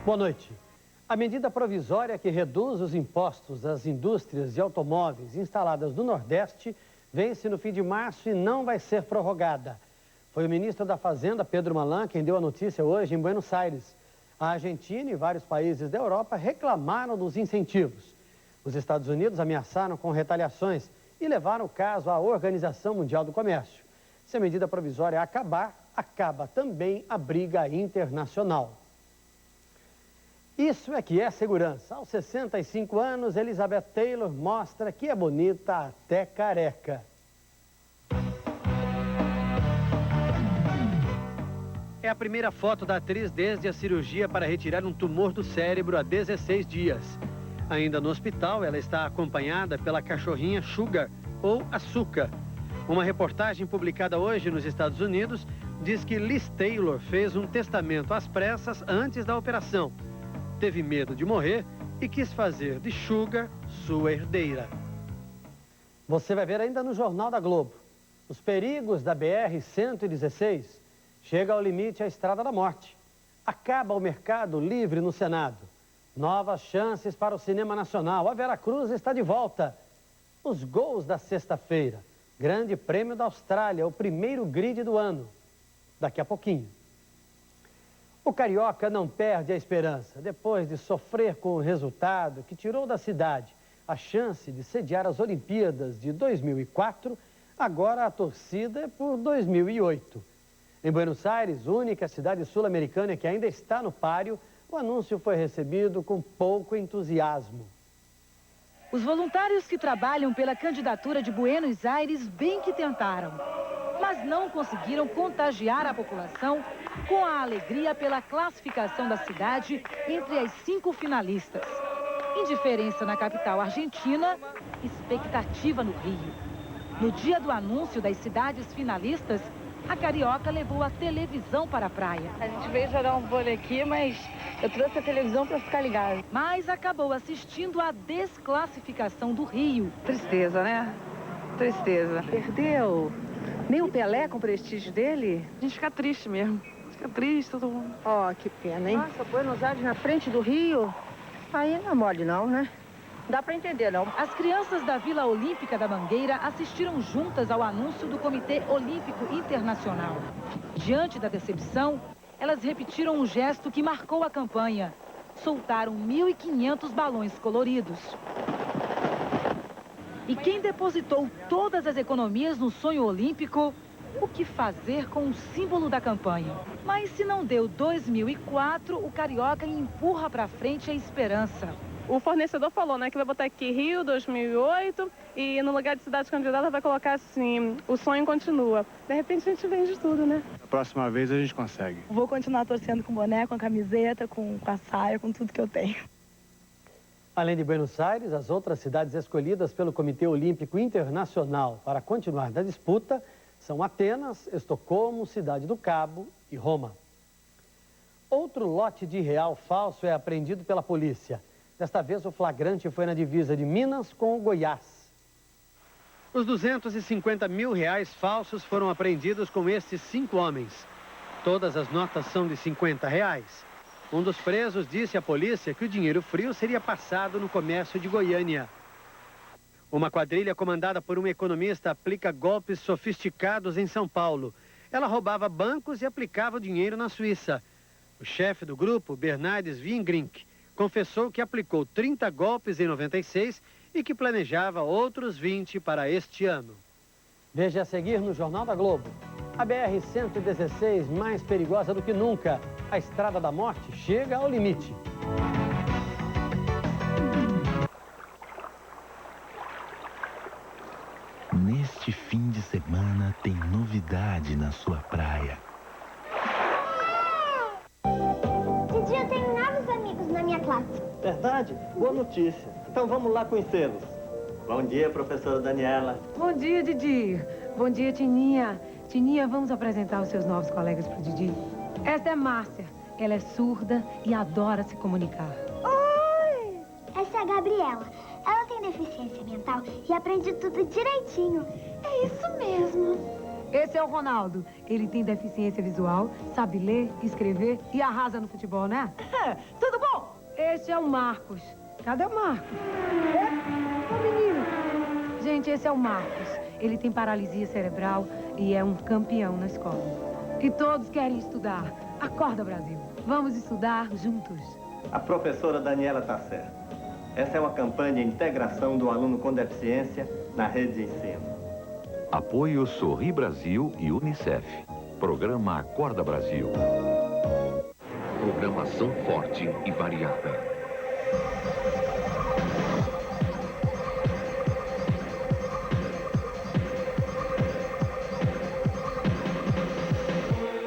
Boa noite. A medida provisória que reduz os impostos das indústrias de automóveis instaladas no Nordeste vence no fim de março e não vai ser prorrogada. Foi o ministro da Fazenda, Pedro Malan, quem deu a notícia hoje em Buenos Aires. A Argentina e vários países da Europa reclamaram dos incentivos. Os Estados Unidos ameaçaram com retaliações e levaram o caso à Organização Mundial do Comércio. Se a medida provisória acabar, acaba também a briga internacional. Isso é que é segurança. Aos 65 anos, Elizabeth Taylor mostra que é bonita até careca. É a primeira foto da atriz desde a cirurgia para retirar um tumor do cérebro há 16 dias. Ainda no hospital, ela está acompanhada pela cachorrinha Sugar, ou Açúcar. Uma reportagem publicada hoje nos Estados Unidos diz que Liz Taylor fez um testamento às pressas antes da operação. Teve medo de morrer e quis fazer de Sugar sua herdeira. Você vai ver ainda no Jornal da Globo. Os perigos da BR-116 chega ao limite a Estrada da Morte. Acaba o mercado livre no Senado. Novas chances para o cinema nacional. A Veracruz está de volta. Os gols da sexta-feira. Grande Prêmio da Austrália, o primeiro grid do ano. Daqui a pouquinho. O carioca não perde a esperança. Depois de sofrer com o resultado que tirou da cidade a chance de sediar as Olimpíadas de 2004, agora a torcida é por 2008. Em Buenos Aires, única cidade sul-americana que ainda está no páreo, o anúncio foi recebido com pouco entusiasmo. Os voluntários que trabalham pela candidatura de Buenos Aires bem que tentaram, mas não conseguiram contagiar a população com a alegria pela classificação da cidade entre as 5 finalistas. Indiferença na capital argentina, expectativa no Rio. No dia do anúncio das cidades finalistas, a carioca levou a televisão para a praia. A gente veio jogar um vôlei aqui, mas eu trouxe a televisão para ficar ligado. Mas acabou assistindo à desclassificação do Rio. Tristeza, né? Tristeza. Perdeu? Nem o Pelé com o prestígio dele? A gente fica triste mesmo. Fica triste, todo mundo. Ó, que pena, hein? Nossa, Buenos Aires na frente do Rio. Aí não é mole não, né? Não dá pra entender, não. As crianças da Vila Olímpica da Mangueira assistiram juntas ao anúncio do Comitê Olímpico Internacional. Diante da decepção, elas repetiram um gesto que marcou a campanha. Soltaram 1.500 balões coloridos. E quem depositou todas as economias no sonho olímpico, o que fazer com o símbolo da campanha? Mas se não deu 2004, o carioca empurra para frente a esperança. O fornecedor falou, né, que vai botar aqui Rio 2008 e no lugar de cidade candidata vai colocar assim, o sonho continua. De repente a gente vende tudo, né? A próxima vez a gente consegue. Vou continuar torcendo com o boné, com a camiseta, com a saia, com tudo que eu tenho. Além de Buenos Aires, as outras cidades escolhidas pelo Comitê Olímpico Internacional para continuar na disputa são Atenas, Estocolmo, Cidade do Cabo e Roma. Outro lote de real falso é apreendido pela polícia. Desta vez, o flagrante foi na divisa de Minas com o Goiás. Os 250 mil reais falsos foram apreendidos com estes 5 homens. Todas as notas são de 50 reais. Um dos presos disse à polícia que o dinheiro frio seria passado no comércio de Goiânia. Uma quadrilha comandada por um economista aplica golpes sofisticados em São Paulo. Ela roubava bancos e aplicava o dinheiro na Suíça. O chefe do grupo, Bernardes Wingrink, confessou que aplicou 30 golpes em 96 e que planejava outros 20 para este ano. Veja a seguir no Jornal da Globo. A BR-116 mais perigosa do que nunca. A Estrada da Morte chega ao limite. Neste fim de semana tem novidade na sua praia. Didi, eu tenho novos amigos na minha classe. Verdade? Boa notícia. Então vamos lá conhecê-los. Bom dia, professora Daniela. Bom dia, Didi. Bom dia, Tininha. Tininha, vamos apresentar os seus novos colegas para o Didi. Esta é Márcia. Ela é surda e adora se comunicar. Oi! Essa é a Gabriela. Ela tem deficiência mental e aprende tudo direitinho. É isso mesmo. Esse é o Ronaldo. Ele tem deficiência visual, sabe ler, escrever e arrasa no futebol, né? Tudo Esse é o Marcos. Cadê o Marcos? Ô, menino. Gente, esse é o Marcos. Ele tem paralisia cerebral e é um campeão na escola. E todos querem estudar. Acorda, Brasil. Vamos estudar juntos. A professora Daniela está certa. Essa é uma campanha de integração do aluno com deficiência na rede de ensino. Apoio Sorri Brasil e Unicef. Programa Acorda Brasil. Programação forte e variada.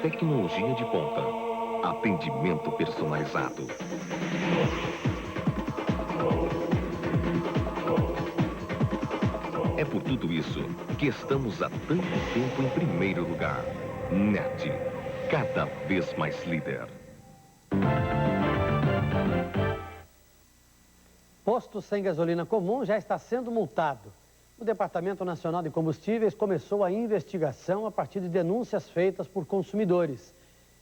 Tecnologia de ponta. Atendimento personalizado. É por tudo isso que estamos há tanto tempo em primeiro lugar. NET, cada vez mais líder. Posto sem gasolina comum já está sendo multado. O Departamento Nacional de Combustíveis começou a investigação a partir de denúncias feitas por consumidores.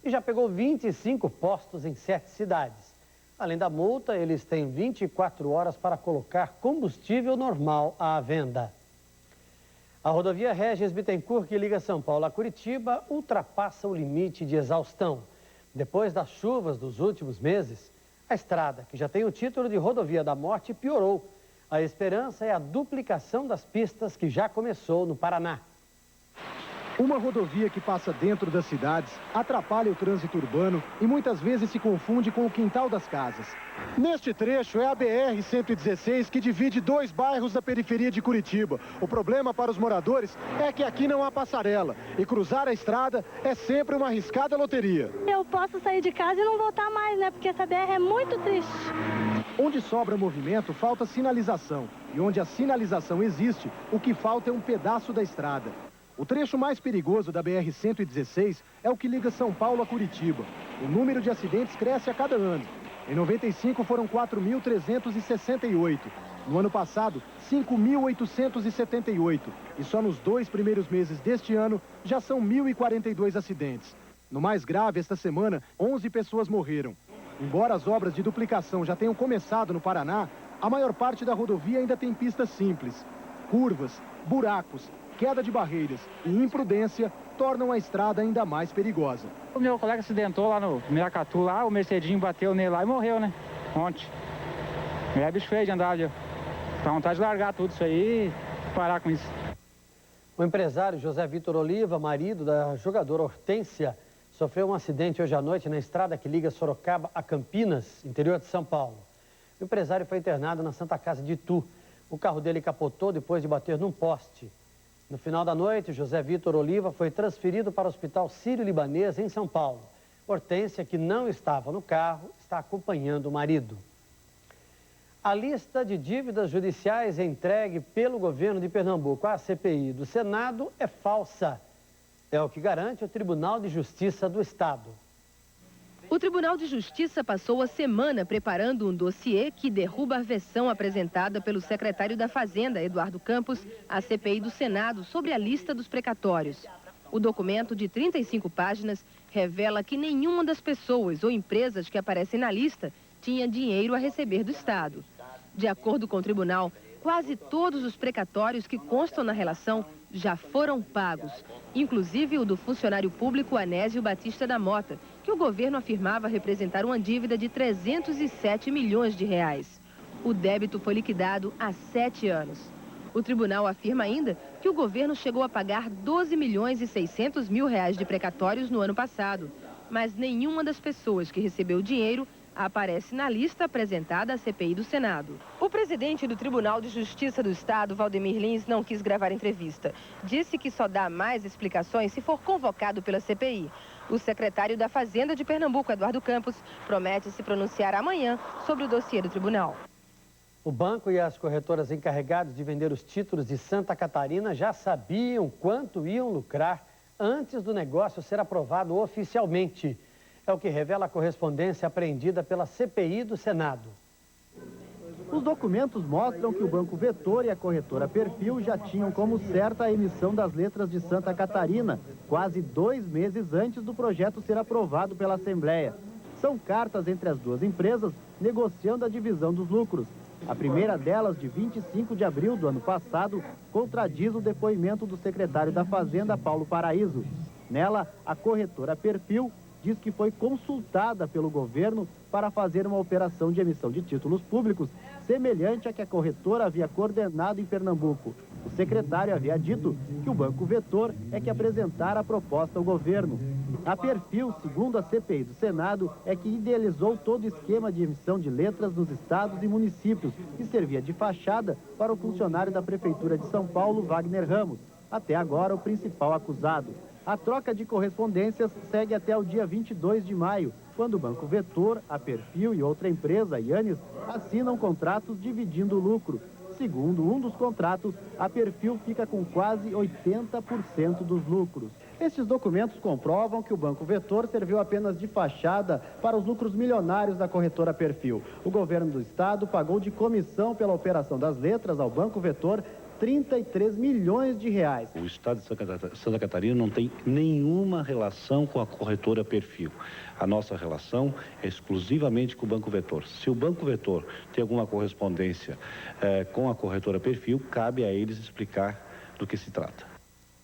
E já pegou 25 postos em 7 cidades. Além da multa, eles têm 24 horas para colocar combustível normal à venda. A rodovia Regis Bittencourt, que liga São Paulo a Curitiba, ultrapassa o limite de exaustão. Depois das chuvas dos últimos meses, a estrada, que já tem o título de Rodovia da Morte, piorou. A esperança é a duplicação das pistas que já começou no Paraná. Uma rodovia que passa dentro das cidades, atrapalha o trânsito urbano e muitas vezes se confunde com o quintal das casas. Neste trecho é a BR-116 que divide 2 bairros da periferia de Curitiba. O problema para os moradores é que aqui não há passarela e cruzar a estrada é sempre uma arriscada loteria. Eu posso sair de casa e não voltar mais, né? Porque essa BR é muito triste. Onde sobra movimento, falta sinalização. E onde a sinalização existe, o que falta é um pedaço da estrada. O trecho mais perigoso da BR-116 é o que liga São Paulo a Curitiba. O número de acidentes cresce a cada ano. Em 95 foram 4.368. No ano passado, 5.878. E só nos 2 primeiros meses deste ano, já são 1.042 acidentes. No mais grave, esta semana, 11 pessoas morreram. Embora as obras de duplicação já tenham começado no Paraná, a maior parte da rodovia ainda tem pistas simples. Curvas, buracos, queda de barreiras e imprudência tornam a estrada ainda mais perigosa. O meu colega acidentou lá no Miracatu, lá, o Mercedinho bateu nele lá e morreu, né? Ontem. É bicho feio de andar, viu? Tá vontade de largar tudo isso aí e parar com isso. O empresário José Vitor Oliva, marido da jogadora Hortência, sofreu um acidente hoje à noite na estrada que liga Sorocaba a Campinas, interior de São Paulo. O empresário foi internado na Santa Casa de Itu. O carro dele capotou depois de bater num poste. No final da noite, José Vitor Oliva foi transferido para o Hospital Sírio-Libanês, em São Paulo. Hortência, que não estava no carro, está acompanhando o marido. A lista de dívidas judiciais entregue pelo governo de Pernambuco à CPI do Senado é falsa. É o que garante o Tribunal de Justiça do Estado. O Tribunal de Justiça passou a semana preparando um dossiê que derruba a versão apresentada pelo secretário da Fazenda, Eduardo Campos, à CPI do Senado sobre a lista dos precatórios. O documento de 35 páginas revela que nenhuma das pessoas ou empresas que aparecem na lista tinha dinheiro a receber do Estado. De acordo com o tribunal, quase todos os precatórios que constam na relação já foram pagos, inclusive o do funcionário público Anésio Batista da Mota, que o governo afirmava representar uma dívida de 307 milhões de reais. O débito foi liquidado há 7 anos. O tribunal afirma ainda que o governo chegou a pagar 12 milhões e 600 mil reais de precatórios no ano passado, mas nenhuma das pessoas que recebeu dinheiro aparece na lista apresentada à CPI do Senado. O presidente do Tribunal de Justiça do Estado, Valdemir Lins, não quis gravar entrevista. Disse que só dá mais explicações se for convocado pela CPI. O secretário da Fazenda de Pernambuco, Eduardo Campos, promete se pronunciar amanhã sobre o dossiê do tribunal. O banco e as corretoras encarregadas de vender os títulos de Santa Catarina já sabiam quanto iam lucrar antes do negócio ser aprovado oficialmente. É o que revela a correspondência apreendida pela CPI do Senado. Os documentos mostram que o Banco Vetor e a corretora Perfil já tinham como certa a emissão das letras de Santa Catarina, quase 2 meses antes do projeto ser aprovado pela Assembleia. São cartas entre as duas empresas negociando a divisão dos lucros. A primeira delas, de 25 de abril do ano passado, contradiz o depoimento do secretário da Fazenda, Paulo Paraíso. Nela, a corretora Perfil diz que foi consultada pelo governo para fazer uma operação de emissão de títulos públicos semelhante à que a corretora havia coordenado em Pernambuco. O secretário havia dito que o Banco Vetor é que apresentara a proposta ao governo. A Perfil, segundo a CPI do Senado, é que idealizou todo o esquema de emissão de letras nos estados e municípios e servia de fachada para o funcionário da Prefeitura de São Paulo, Wagner Ramos, até agora o principal acusado. A troca de correspondências segue até o dia 22 de maio, quando o Banco Vetor, a Perfil e outra empresa, a Yannis, assinam contratos dividindo o lucro. Segundo um dos contratos, a Perfil fica com quase 80% dos lucros. Estes documentos comprovam que o Banco Vetor serviu apenas de fachada para os lucros milionários da corretora Perfil. O governo do estado pagou de comissão pela operação das letras ao Banco Vetor 33 milhões de reais. O estado de Santa Catarina não tem nenhuma relação com a corretora Perfil. A nossa relação é exclusivamente com o Banco Vetor. Se o Banco Vetor tem alguma correspondência com a corretora Perfil, cabe a eles explicar do que se trata.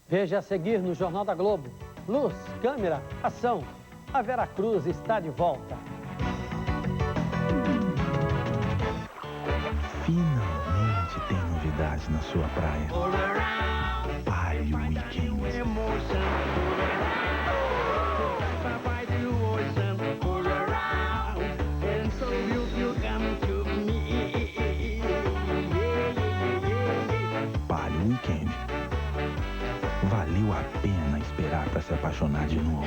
Veja a seguir no Jornal da Globo. Luz, câmera, ação. A Veracruz está de volta. Finalmente tem novidade na sua praia. Palio Weekend. Palio Weekend. Valeu a pena esperar para se apaixonar de novo.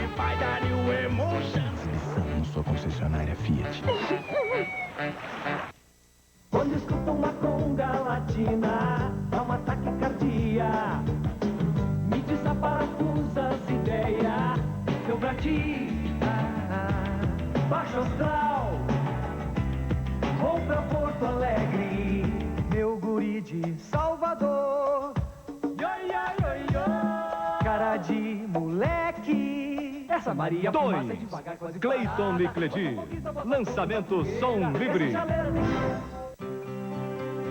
Exibição na sua concessionária Fiat. Quando escuto uma conga latina, dá uma taquicardia. Me desaparafusa as ideias, eu pra ti. Baixo astral, vou pra Porto Alegre, meu guri de Salvador. Cara de moleque. Essa Maria fumaça é devagar, quase Cleiton e Cledi. Lançamento Som Livre.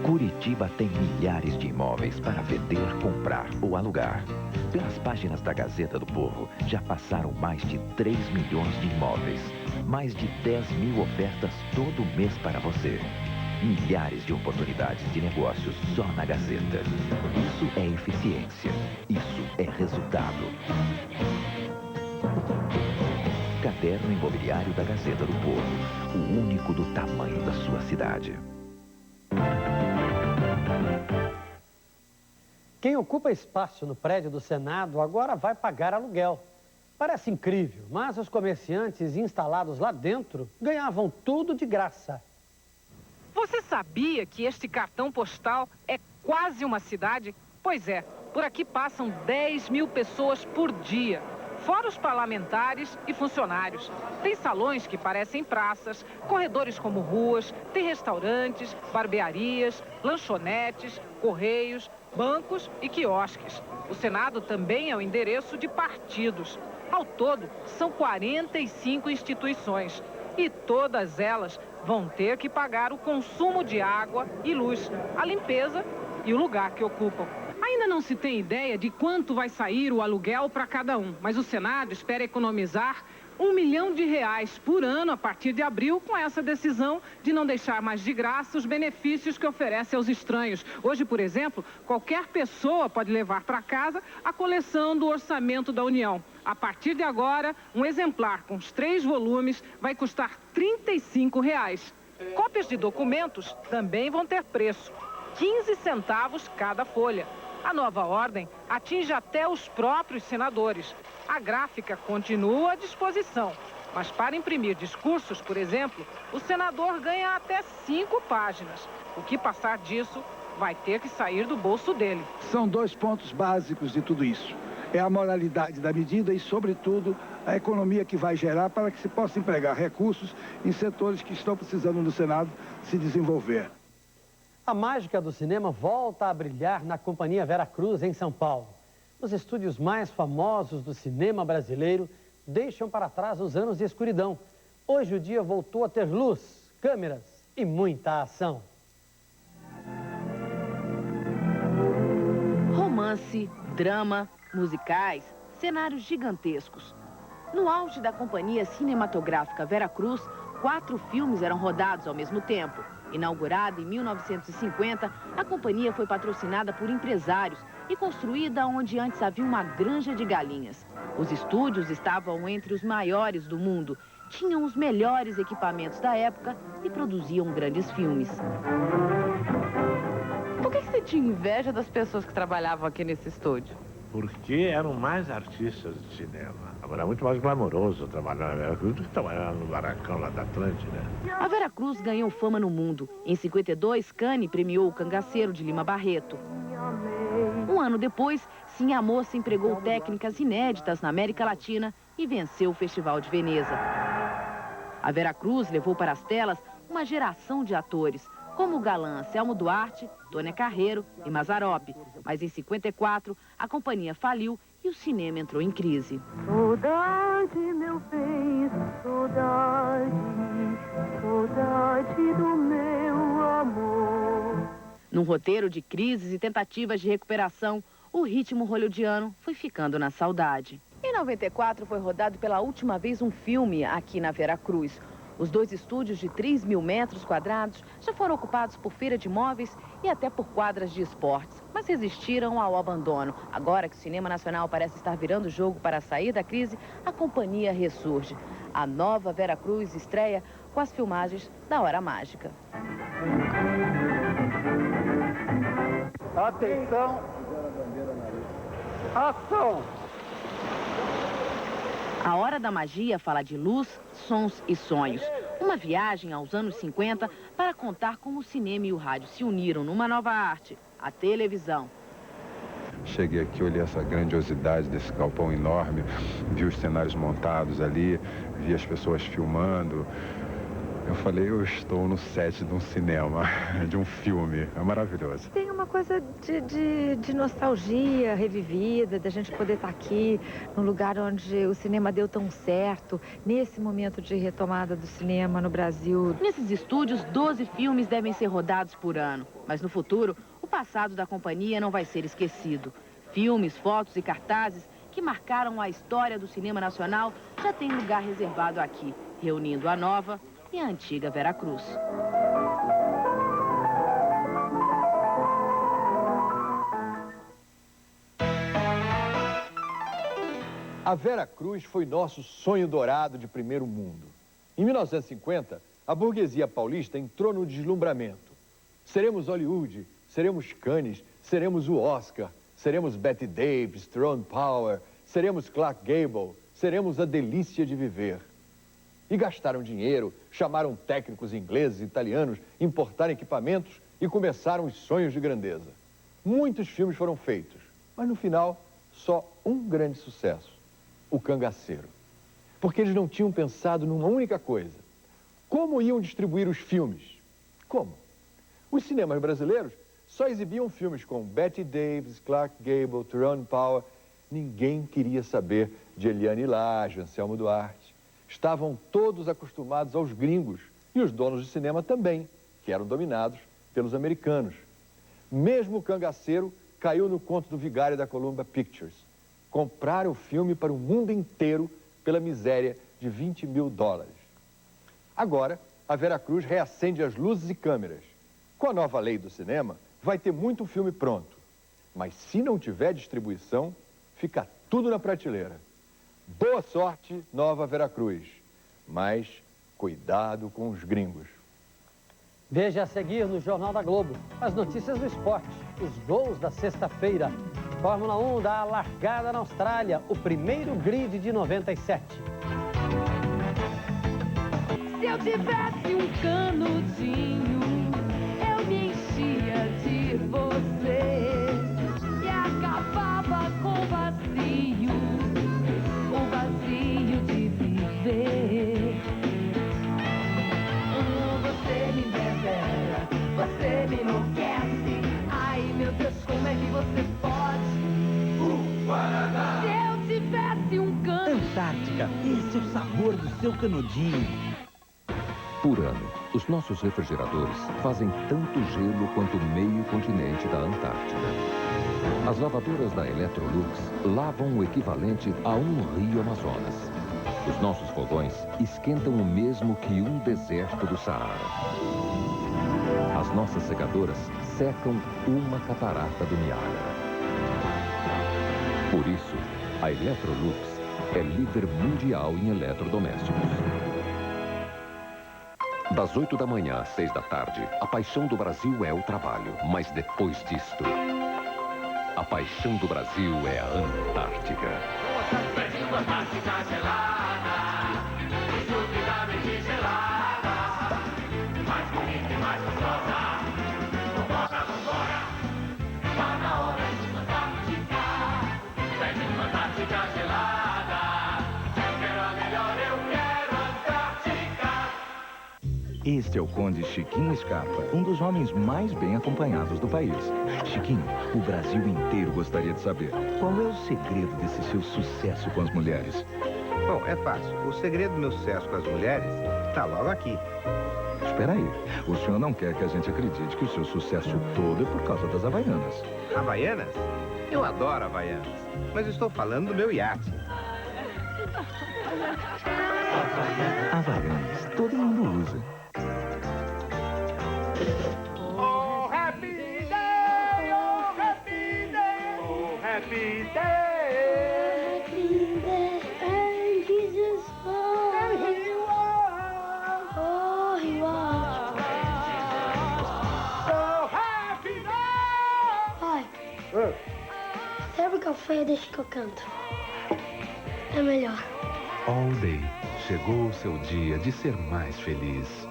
Curitiba tem milhares de imóveis para vender, comprar ou alugar. Pelas páginas da Gazeta do Povo, já passaram mais de 3 milhões de imóveis. Mais de 10 mil ofertas todo mês para você. Milhares de oportunidades de negócios só na Gazeta. Isso é eficiência. Isso é resultado. Caderno Imobiliário da Gazeta do Povo. O único do tamanho da sua cidade. Quem ocupa espaço no prédio do Senado agora vai pagar aluguel. Parece incrível, mas os comerciantes instalados lá dentro ganhavam tudo de graça. Você sabia que este cartão postal é quase uma cidade? Pois é, por aqui passam 10 mil pessoas por dia, fora os parlamentares e funcionários. Tem salões que parecem praças, corredores como ruas, tem restaurantes, barbearias, lanchonetes, correios, bancos e quiosques. O Senado também é o endereço de partidos. Ao todo, são 45 instituições e todas elas vão ter que pagar o consumo de água e luz, a limpeza e o lugar que ocupam. Ainda não se tem ideia de quanto vai sair o aluguel para cada um, mas o Senado espera economizar R$1 milhão por ano a partir de abril, com essa decisão de não deixar mais de graça os benefícios que oferece aos estranhos. Hoje, por exemplo, qualquer pessoa pode levar para casa a coleção do Orçamento da União. A partir de agora, um exemplar com os 3 volumes vai custar R$35. Cópias de documentos também vão ter preço, 15 centavos cada folha. A nova ordem atinge até os próprios senadores. A gráfica continua à disposição, mas para imprimir discursos, por exemplo, o senador ganha até 5 páginas. O que passar disso vai ter que sair do bolso dele. São 2 pontos básicos de tudo isso. É a moralidade da medida e, sobretudo, a economia que vai gerar para que se possa empregar recursos em setores que estão precisando no Senado se desenvolver. A mágica do cinema volta a brilhar na Companhia Veracruz, em São Paulo. Os estúdios mais famosos do cinema brasileiro deixam para trás os anos de escuridão. Hoje o dia voltou a ter luz, câmeras e muita ação. Romance, drama, musicais, cenários gigantescos. No auge da companhia cinematográfica Veracruz, 4 filmes eram rodados ao mesmo tempo. Inaugurada em 1950, a companhia foi patrocinada por empresários e construída onde antes havia uma granja de galinhas. Os estúdios estavam entre os maiores do mundo, tinham os melhores equipamentos da época e produziam grandes filmes. Por que você tinha inveja das pessoas que trabalhavam aqui nesse estúdio? Porque eram mais artistas de cinema. Agora é muito mais glamouroso trabalhar na Veracruz do que trabalhar no barracão lá da Atlântida. A Veracruz ganhou fama no mundo. Em 52, Cannes premiou o Cangaceiro de Lima Barreto. Um ano depois, Sim a Moça empregou técnicas inéditas na América Latina e venceu o Festival de Veneza. A Veracruz levou para as telas uma geração de atores, como o galã Anselmo Duarte, Tônia Carreiro e Mazzaropi. Mas em 54, a companhia faliu e o cinema entrou em crise. Saudade, meu bem, saudade, saudade do meu amor. Num roteiro de crises e tentativas de recuperação, o ritmo hollywoodiano foi ficando na saudade. Em 94, foi rodado pela última vez um filme aqui na Veracruz. Os 2 estúdios de 3.000 metros quadrados já foram ocupados por feira de móveis e até por quadras de esportes, mas resistiram ao abandono. Agora que o cinema nacional parece estar virando o jogo para sair da crise, a companhia ressurge. A nova Veracruz estreia com as filmagens da Hora Mágica. Atenção! Ação! A Hora da Magia fala de luz, sons e sonhos. Uma viagem aos anos 50 para contar como o cinema e o rádio se uniram numa nova arte, a televisão. Cheguei aqui, olhei essa grandiosidade desse galpão enorme, vi os cenários montados ali, vi as pessoas filmando. Eu falei, eu estou no set de um cinema, de um filme. É maravilhoso. Tem uma coisa de nostalgia revivida, da gente poder estar aqui, num lugar onde o cinema deu tão certo, nesse momento de retomada do cinema no Brasil. Nesses estúdios, 12 filmes devem ser rodados por ano. Mas no futuro, o passado da companhia não vai ser esquecido. Filmes, fotos e cartazes que marcaram a história do cinema nacional já têm lugar reservado aqui, reunindo a nova e a antiga Veracruz. A Veracruz foi nosso sonho dourado de primeiro mundo. Em 1950, a burguesia paulista entrou no deslumbramento. Seremos Hollywood, seremos Cannes, seremos o Oscar, seremos Bette Davis, Tyrone Power, seremos Clark Gable, seremos a delícia de viver. E gastaram dinheiro, chamaram técnicos ingleses e italianos, importaram equipamentos e começaram os sonhos de grandeza. Muitos filmes foram feitos, mas no final, só um grande sucesso, O Cangaceiro. Porque eles não tinham pensado numa única coisa. Como iam distribuir os filmes? Como? Os cinemas brasileiros só exibiam filmes com Bette Davis, Clark Gable, Tyrone Power. Ninguém queria saber de Eliane Lage, Anselmo Duarte. Estavam todos acostumados aos gringos e os donos de cinema também, que eram dominados pelos americanos. Mesmo O Cangaceiro caiu no conto do vigário da Columbia Pictures. Compraram o filme para o mundo inteiro pela miséria de $20 mil. Agora, a Veracruz reacende as luzes e câmeras. Com a nova lei do cinema, vai ter muito filme pronto. Mas se não tiver distribuição, fica tudo na prateleira. Boa sorte, nova Veracruz. Mas cuidado com os gringos. Veja a seguir no Jornal da Globo as notícias do esporte, os gols da sexta-feira. Fórmula 1 dá a largada na Austrália, o primeiro grid de 97. Se eu tivesse um canudinho, eu me enchia de você e acabava com o vazio de viver. Você me desespera, você me enlouquece. Ai, meu Deus, como é que você pode? Se eu tivesse um canudinho. Antártica. Esse é o sabor do seu canudinho. Por ano, os nossos refrigeradores fazem tanto gelo quanto meio continente da Antártida. As lavadoras da Electrolux lavam o equivalente a um rio Amazonas. Os nossos fogões esquentam o mesmo que um deserto do Saara. As nossas secadoras secam uma catarata do Niágara. Por isso, a Electrolux é líder mundial em eletrodomésticos. Das 8 da manhã às 6 da tarde, a paixão do Brasil é o trabalho. Mas depois disto, a paixão do Brasil é a Antártica. Antártica gelada, estupidamente gelada, mais bonita e mais gostosa. Vambora, vambora, tá na hora de uma Antártica. Vem uma Antártica gelada, eu quero a melhor, eu quero Antártica. Este é o Conde Chiquinho Scarpa, um dos homens mais bem acompanhados do país. Chiquinho, o Brasil inteiro gostaria de saber, qual é o segredo desse seu sucesso com as mulheres? Bom, é fácil. O segredo do meu sucesso com as mulheres está logo aqui. Espera aí, o senhor não quer que a gente acredite que o seu sucesso todo é por causa das Havaianas. Havaianas? Eu adoro Havaianas, mas estou falando do meu iate. Havaianas, todo mundo usa. Oh, happy day, oh, happy day, oh, happy day. Happy day, and Jesus, oh, he was, oh, he was. Oh, happy day. Pai, serve o café, deixa que eu canto. É melhor. All Day. Chegou o seu dia de ser mais feliz.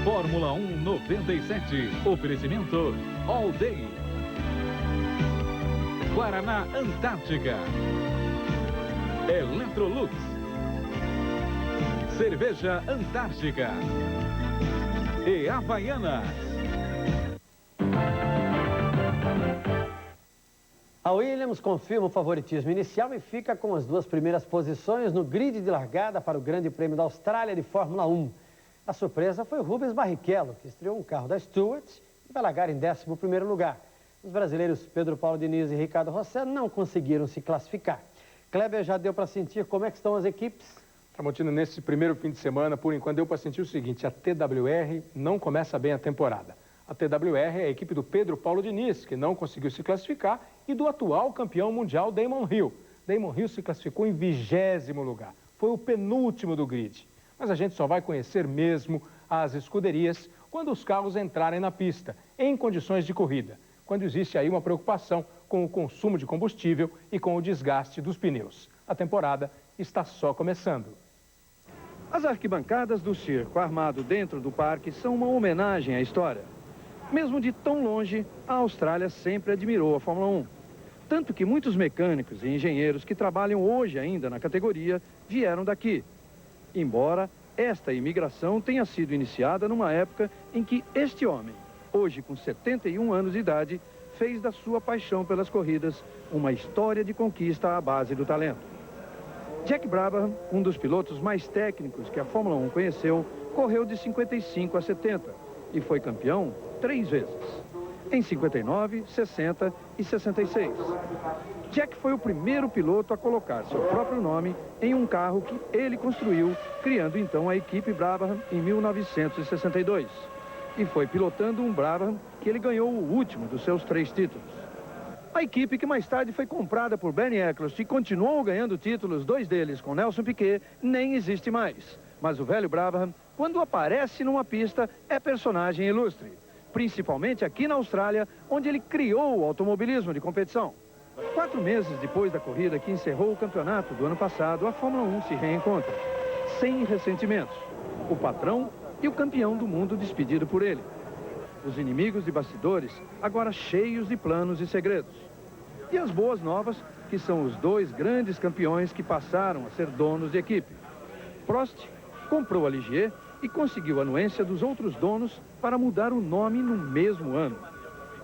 Fórmula 1 97. Oferecimento All Day. Guaraná Antártica. Electrolux. Cerveja Antártica. E Havaianas. A Williams confirma o favoritismo inicial e fica com as duas primeiras posições no grid de largada para o Grande Prêmio da Austrália de Fórmula 1. A surpresa foi o Rubens Barrichello, que estreou um carro da Stewart e vai largar em 11º lugar. Os brasileiros Pedro Paulo Diniz e Ricardo Rosset não conseguiram se classificar. Kleber, já deu para sentir como é que estão as equipes? Tramontina, nesse primeiro fim de semana, por enquanto, deu para sentir o seguinte: a TWR não começa bem a temporada. A TWR é a equipe do Pedro Paulo Diniz, que não conseguiu se classificar, e do atual campeão mundial, Damon Hill. Damon Hill se classificou em 20º lugar. Foi o penúltimo do grid. Mas a gente só vai conhecer mesmo as escuderias quando os carros entrarem na pista, em condições de corrida, quando existe aí uma preocupação com o consumo de combustível e com o desgaste dos pneus. A temporada está só começando. As arquibancadas do circo armado dentro do parque são uma homenagem à história. Mesmo de tão longe, a Austrália sempre admirou a Fórmula 1. Tanto que muitos mecânicos e engenheiros que trabalham hoje ainda na categoria vieram daqui. Embora esta imigração tenha sido iniciada numa época em que este homem, hoje com 71 anos de idade, fez da sua paixão pelas corridas uma história de conquista à base do talento. Jack Brabham, um dos pilotos mais técnicos que a Fórmula 1 conheceu, correu de 55 a 70 e foi campeão 3 vezes, em 59, 60 e 66. Jack foi o primeiro piloto a colocar seu próprio nome em um carro que ele construiu, criando então a equipe Brabham em 1962. E foi pilotando um Brabham que ele ganhou o último dos seus 3 títulos. A equipe, que mais tarde foi comprada por Bernie Eccleston e continuou ganhando títulos, 2 deles com Nelson Piquet, nem existe mais. Mas o velho Brabham, quando aparece numa pista, é personagem ilustre. Principalmente aqui na Austrália, onde ele criou o automobilismo de competição. 4 meses depois da corrida que encerrou o campeonato do ano passado, a Fórmula 1 se reencontra, sem ressentimentos. O patrão e o campeão do mundo despedido por ele. Os inimigos de bastidores, agora cheios de planos e segredos. E as boas novas, que são os 2 grandes campeões que passaram a ser donos de equipe. Prost comprou a Ligier e conseguiu a anuência dos outros donos para mudar o nome no mesmo ano.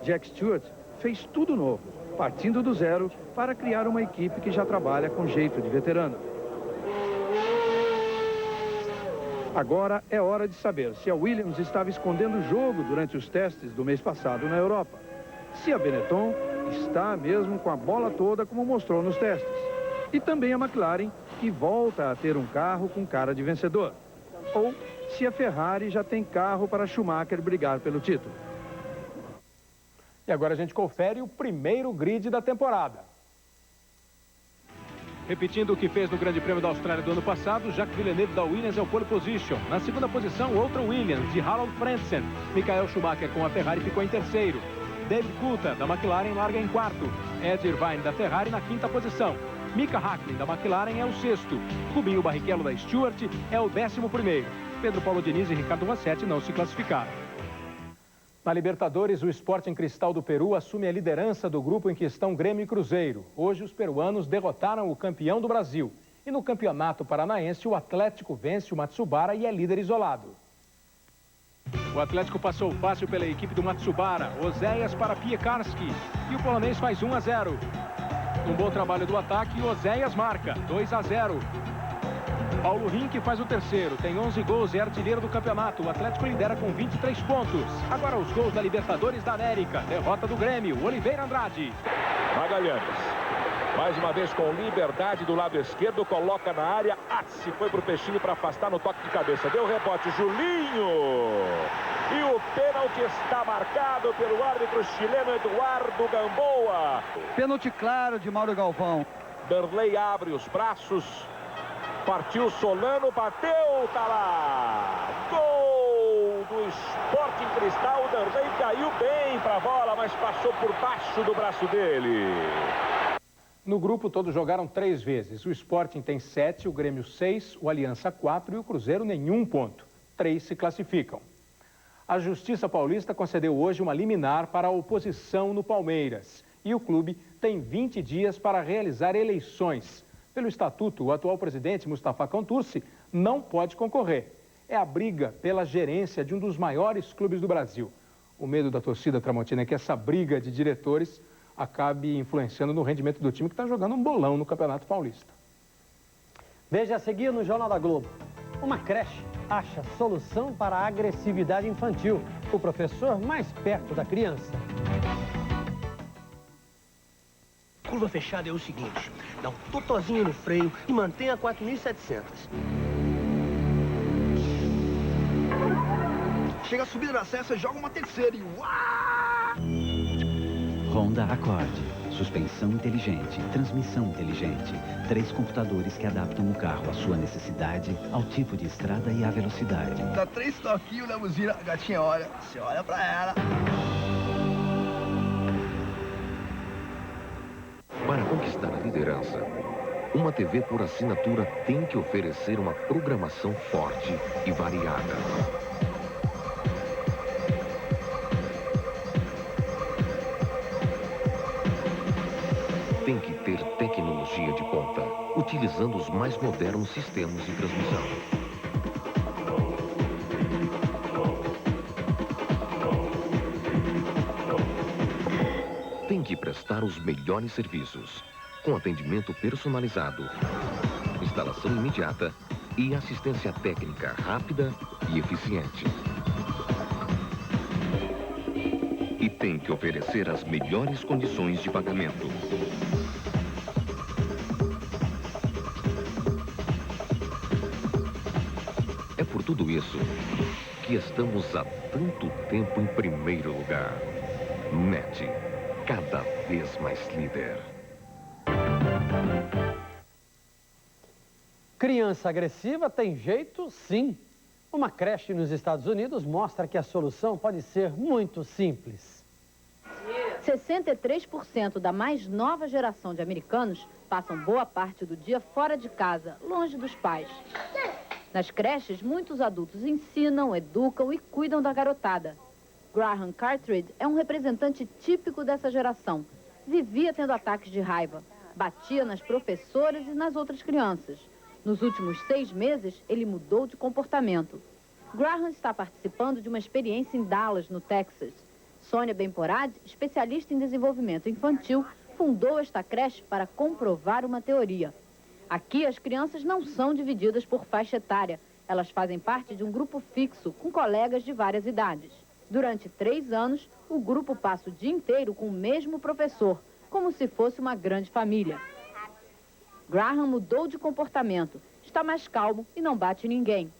Jack Stewart fez tudo novo, partindo do zero para criar uma equipe que já trabalha com jeito de veterano. Agora é hora de saber se a Williams estava escondendo o jogo durante os testes do mês passado na Europa. Se a Benetton está mesmo com a bola toda como mostrou nos testes. E também a McLaren, que volta a ter um carro com cara de vencedor. Ou se a Ferrari já tem carro para Schumacher brigar pelo título. E agora a gente confere o primeiro grid da temporada. Repetindo o que fez no Grande Prêmio da Austrália do ano passado, Jacques Villeneuve da Williams é o pole position. Na segunda posição, outro Williams, de Harold Frentzen. Michael Schumacher com a Ferrari ficou em terceiro. David Coulthard da McLaren larga em quarto. Ed Irvine da Ferrari na quinta posição. Mika Häkkinen da McLaren é o sexto. Rubinho Barrichello da Stewart é o 11º. Pedro Paulo Diniz e Ricardo Rossetti não se classificaram. Na Libertadores, o Sporting Cristal do Peru assume a liderança do grupo em que estão Grêmio e Cruzeiro. Hoje, os peruanos derrotaram o campeão do Brasil. E no Campeonato Paranaense, o Atlético vence o Matsubara e é líder isolado. O Atlético passou fácil pela equipe do Matsubara. Oséias para Piekarski. E o polonês faz 1-0. Um bom trabalho do ataque e Oséias marca 2-0. Paulo Rink faz o terceiro, tem 11 gols e é artilheiro do campeonato. O Atlético lidera com 23 pontos. Agora os gols da Libertadores da América. Derrota do Grêmio, Oliveira Andrade. Magalhães, mais uma vez com liberdade do lado esquerdo, coloca na área. Atsi foi pro Peixinho para afastar no toque de cabeça. Deu rebote, Julinho. E o pênalti está marcado pelo árbitro chileno Eduardo Gamboa. Pênalti claro de Mauro Galvão. Derlei abre os braços. Partiu Solano, bateu, tá lá. Gol do Sporting Cristal. O Derlei caiu bem para a bola, mas passou por baixo do braço dele. No grupo, todos jogaram 3 vezes. O Sporting tem 7, o Grêmio 6, o Aliança 4 e o Cruzeiro nenhum ponto. 3 se classificam. A Justiça Paulista concedeu hoje uma liminar para a oposição no Palmeiras. E o clube tem 20 dias para realizar eleições. Pelo estatuto, o atual presidente, Mustafa Contursi, não pode concorrer. É a briga pela gerência de um dos maiores clubes do Brasil. O medo da torcida tramontina é que essa briga de diretores acabe influenciando no rendimento do time que está jogando um bolão no Campeonato Paulista. Veja a seguir no Jornal da Globo. Uma creche acha solução para a agressividade infantil. O professor mais perto da criança. Curva fechada é o seguinte, dá um totozinho no freio e mantenha 4.700. Chega a subida da Cessa, joga uma terceira e uá! Honda Accord. Suspensão inteligente, transmissão inteligente. 3 computadores que adaptam o carro à sua necessidade, ao tipo de estrada e à velocidade. Dá 3 toquinhos na buzina, a gatinha olha, você olha pra ela. Para conquistar a liderança, uma TV por assinatura tem que oferecer uma programação forte e variada. Tem que ter tecnologia de ponta, utilizando os mais modernos sistemas de transmissão. Tem que prestar os melhores serviços, com atendimento personalizado, instalação imediata e assistência técnica rápida e eficiente. E tem que oferecer as melhores condições de pagamento. É por tudo isso que estamos há tanto tempo em primeiro lugar. NET, cada vez mais líder. Criança agressiva tem jeito, sim. Uma creche nos Estados Unidos mostra que a solução pode ser muito simples. 63% da mais nova geração de americanos passam boa parte do dia fora de casa, longe dos pais. Nas creches, muitos adultos ensinam, educam e cuidam da garotada. Graham Cartridge é um representante típico dessa geração. Vivia tendo ataques de raiva. Batia nas professoras e nas outras crianças. Nos últimos 6 meses, ele mudou de comportamento. Graham está participando de uma experiência em Dallas, no Texas. Sônia Benporad, especialista em desenvolvimento infantil, fundou esta creche para comprovar uma teoria. Aqui, as crianças não são divididas por faixa etária Elas fazem parte de um grupo fixo, com colegas de várias idades. Durante 3 anos, o grupo passa o dia inteiro com o mesmo professor, como se fosse uma grande família. Graham mudou de comportamento, está mais calmo e não bate ninguém.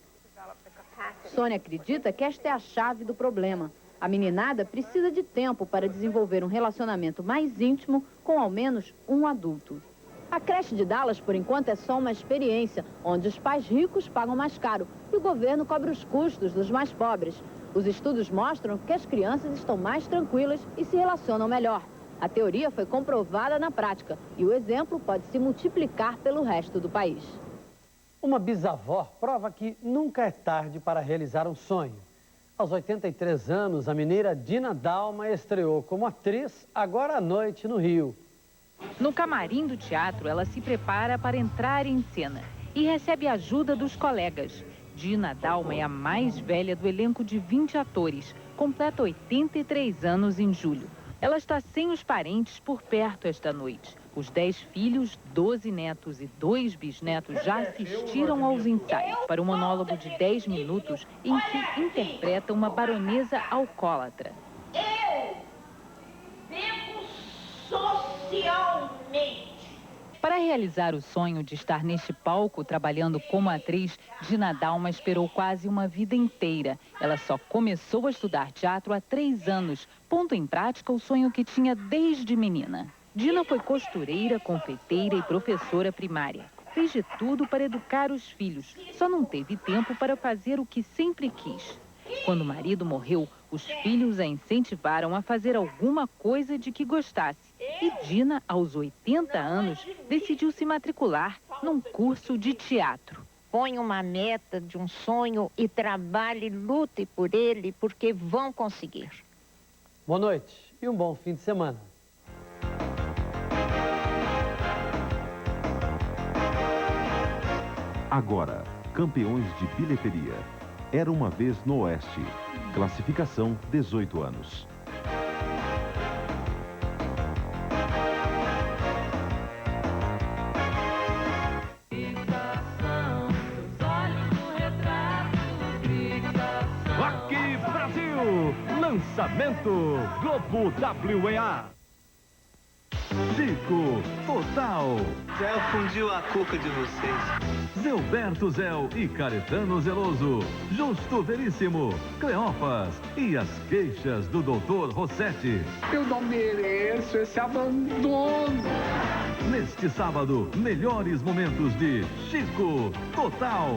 Sônia acredita que esta é a chave do problema. A meninada precisa de tempo para desenvolver um relacionamento mais íntimo com ao menos um adulto. A creche de Dallas, por enquanto, é só uma experiência, onde os pais ricos pagam mais caro e o governo cobre os custos dos mais pobres. Os estudos mostram que as crianças estão mais tranquilas e se relacionam melhor. A teoria foi comprovada na prática e o exemplo pode se multiplicar pelo resto do país. Uma bisavó prova que nunca é tarde para realizar um sonho. Aos 83 anos, a mineira Dina Dalma estreou como atriz agora à noite no Rio. No camarim do teatro, ela se prepara para entrar em cena e recebe ajuda dos colegas. Dina Dalma é a mais velha do elenco de 20 atores, completa 83 anos em julho. Ela está sem os parentes por perto esta noite. Os 10 filhos, 12 netos e 2 bisnetos já assistiram aos ensaios para um monólogo de 10 minutos em que interpreta uma baronesa alcoólatra. Eu vivo socialmente. Para realizar o sonho de estar neste palco trabalhando como atriz, Dina Dalma esperou quase uma vida inteira. Ela só começou a estudar teatro há 3 anos, pondo em prática o sonho que tinha desde menina. Dina foi costureira, confeiteira e professora primária. Fez de tudo para educar os filhos, só não teve tempo para fazer o que sempre quis. Quando o marido morreu, os filhos a incentivaram a fazer alguma coisa de que gostasse. E Dina, aos 80 anos, decidiu se matricular num curso de teatro. Põe uma meta de um sonho e trabalhe, lute por ele, porque vão conseguir. Boa noite e um bom fim de semana. Agora, campeões de bilheteria. Era uma vez no Oeste. Classificação 18 anos. Aqui, Brasil! Lançamento Globo WEA. Chico Total. Zé fundiu a cuca de vocês. Zilberto Zéu e Caetano Zeloso. Justo Veríssimo. Cleófas e as queixas do Dr. Rossetti. Eu não mereço esse abandono. Neste sábado, melhores momentos de Chico Total.